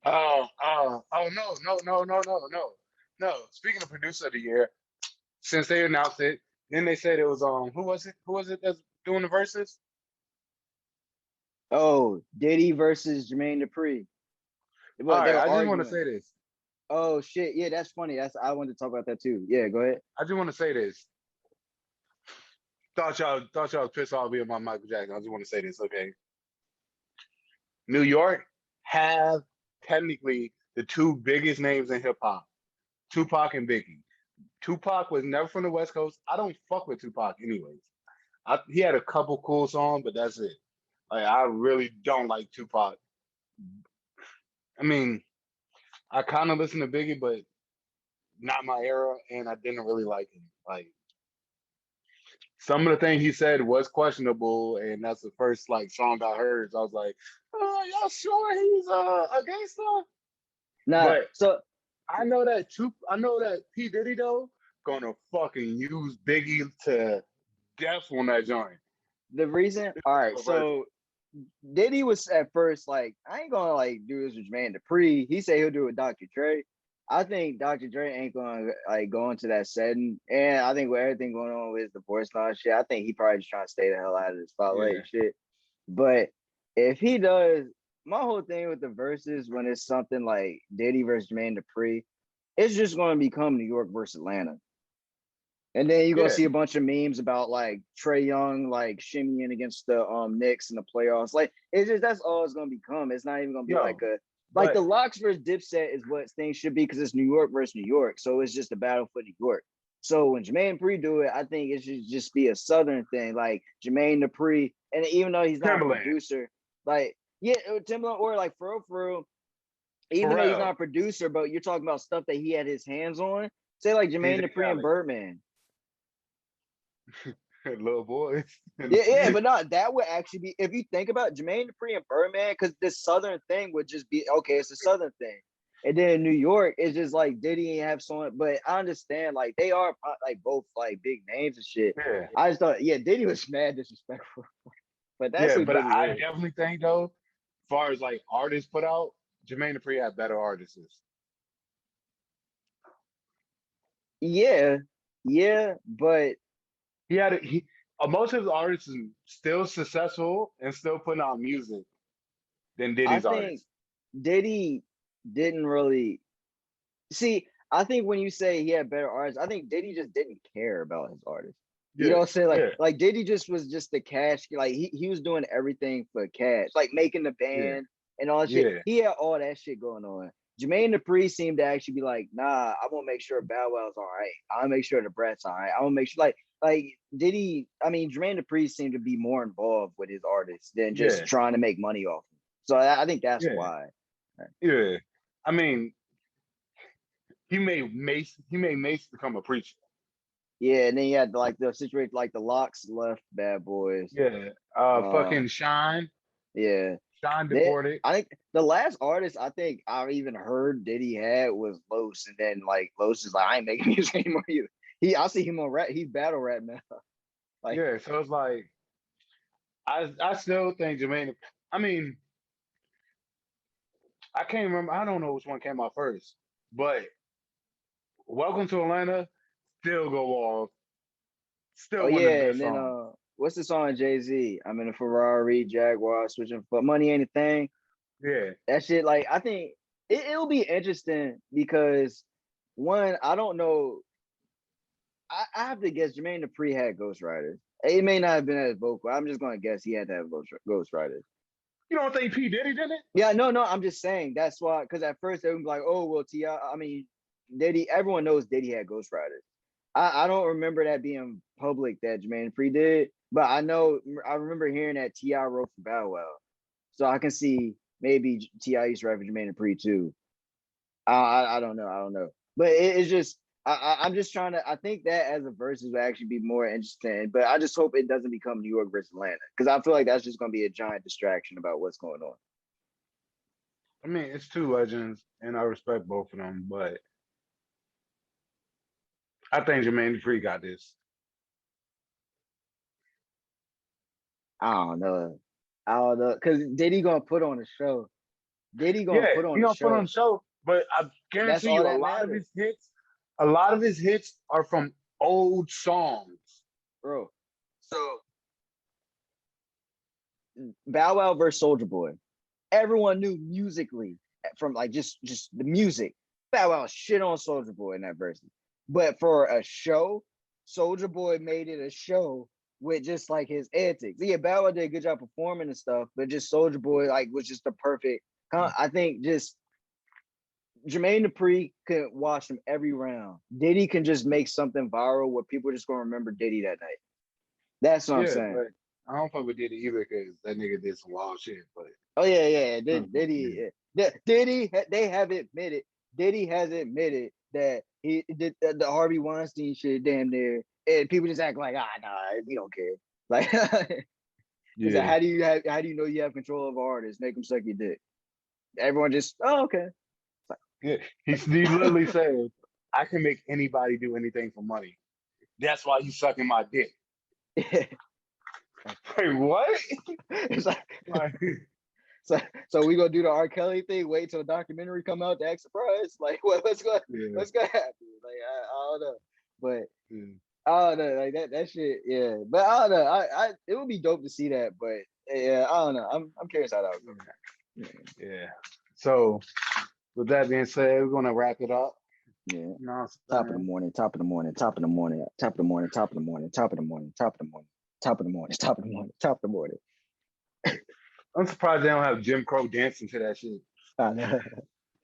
No. Speaking of producer of the year, since they announced it, then they said it was who was it? Who was it that's doing the verses? Oh, Diddy versus Jermaine Dupri. All What they right, were I just want to arguing. say this. Oh shit, yeah, that's funny. That's I wanted to talk about that too. Yeah, go ahead. I just want to say this. Thought y'all was pissed off being my Michael Jackson. I just want to say this, okay? New York have technically the two biggest names in hip hop, Tupac and Biggie. Tupac was never from the West Coast. I don't fuck with Tupac anyways. He had a couple cool songs, but that's it. Like I really don't like Tupac. I mean, I kind of listen to Biggie, but not my era, and I didn't really like him. Like some of the things he said was questionable, and that's the first like song I heard. So I was like, "Oh, y'all sure he's a gangster?" Nah, But so I know that P Diddy though gonna fucking use Biggie to death on that joint. the reason, all right, so Diddy was at first like, I ain't gonna like do this with Jermaine Dupri. He said he'll do it with Dr. Dre. I think Dr. Dre ain't gonna like go into that setting. And I think with everything going on with his divorce and all that shit, I think he probably just trying to stay the hell out of the spotlight Yeah, and shit. But if he does, my whole thing with the verses when it's something like Diddy versus Jermaine Dupri, it's just gonna become New York versus Atlanta. And then you're gonna yeah, see a bunch of memes about like Trey Young like shimmying against the Knicks in the playoffs. Like it's just that's all it's gonna become. It's not even gonna be like yo, a like the but Locks versus Dipset is what things should be because it's New York versus New York. So it's just a battle for New York. So when Jermaine Dupri do it, I think it should just be a Southern thing, like Jermaine Dupri. And even though he's not a Timberland, producer, like yeah, Timberland or like for real, even though he's not Pharrell, a producer, but you're talking about stuff that he had his hands on. Say like Jermaine DJ Dupri and Khaled, Birdman. little boys. Yeah, but not that would actually be if you think about Jermaine Dupri and Birdman, because this Southern thing would just be okay. It's a Southern thing, and then in New York, it's just like Diddy ain't have someone. But I understand, like they are like both like big names and shit. Yeah, I just thought, yeah, Diddy was mad disrespectful, but that's yeah, who but Diddy I is. definitely think though, as far as like artists put out, Jermaine Dupri had better artists. Yeah, yeah, but He had most of his artists is still successful and still putting out music than I Diddy's think artists. Diddy didn't really see. I think when you say he had better artists, I think Diddy just didn't care about his artists. You know Yeah, what I'm saying? yeah, Like Diddy just was just the cash, like he was doing everything for cash, like making the yeah, band and all that shit. yeah, He had all that shit going on. Jermaine Dupri seemed to actually be like, nah, I want to make sure Bow Wow's all right. I want to make sure the Brat's all right. I want to make sure like Diddy, I mean, Jermaine Dupri seemed to be more involved with his artists than just yeah, trying to make money off them. So I think that's yeah, why. yeah. I mean, he made Mace become a preacher. Yeah, and then you had like the situation like the Locks left Bad Boys. Yeah. Uh Fucking Shine. yeah. Shine They deported. I think the last artist I think I even heard Diddy had was Los, and then like Los is like, I ain't making music anymore either. I see him on rap, he's battle rap now. Like Yeah. So it's like I still think Jermaine. I mean, I can't remember. I don't know which one came out first, but Welcome to Atlanta still go off. oh Still one of the yeah, and best then songs. what's the song Jay-Z? I'm in a Ferrari, Jaguar, switching but money ain't a thing. Yeah. That shit, like I think it'll be interesting because one, I don't know. I have to guess Jermaine Dupri had ghostwriters. It may not have been as vocal. I'm just gonna guess he had to have ghostwriters. You don't think P Diddy did it? Yeah, no. I'm just saying that's why. Because at first they would be like, "Oh, well, Ti." I mean, Diddy. Everyone knows Diddy had ghostwriters. I don't remember that being public that Jermaine Dupri did, but I know I remember hearing that Ti wrote for Bow Wow, so I can see maybe Ti used to write for Jermaine Dupri too. I don't know. I don't know. But it's just I'm just trying to. I think that as a versus would actually be more interesting. But I just hope it doesn't become New York versus Atlanta because I feel like that's just going to be a giant distraction about what's going on. I mean, it's two legends, and I respect both of them, but I think Jermaine Dupri got this. I don't know. I don't know because Diddy gonna put on a show. Diddy gonna Yeah, put he on a gonna put on a show. show, but I That's guarantee all you that matters, a lot of his hits are from old songs. bro. So Bow Wow versus Soldier Boy. Everyone knew musically from like just the music. Bow Wow shit on Soldier Boy in that verse. But for a show, Soldier Boy made it a show with just like his antics. Yeah, Bow Wow did a good job performing and stuff, but just Soldier Boy like was just the perfect. I think just Jermaine Dupri could watch him every round. Diddy can just make something viral where people are just gonna remember Diddy that night. That's what I'm Yeah, saying. but I don't fuck with Diddy either because that nigga did some wild shit. But Oh yeah. yeah. Diddy, they have admitted. Diddy has admitted that he did the Harvey Weinstein shit damn near, and people just act like, nah, we don't care. Like, it's like, Yeah, how do you know you have control of artists? Make them suck your dick. Everyone just, oh okay. yeah. He literally said, "I can make anybody do anything for money. That's why he's sucking my dick." Wait, what? It's like, Like, so we gonna do the R. Kelly thing. Wait till the documentary come out to act surprised. Like what's going yeah, what's gonna happen? Like I don't know, but yeah, I don't know. Like that shit. Yeah, but I don't know. I it would be dope to see that, but yeah, I don't know. I'm curious how that would go. yeah. So with that being said, we're gonna wrap it up. Yeah. You know what Top I'm of the saying? morning. Top of the morning. Top of the morning. Top of the morning. Top of the morning. Top of the morning. Top of the morning. Top of the morning. Top of the morning. Top of the morning. I'm surprised they don't have Jim Crow dancing to that shit. I know.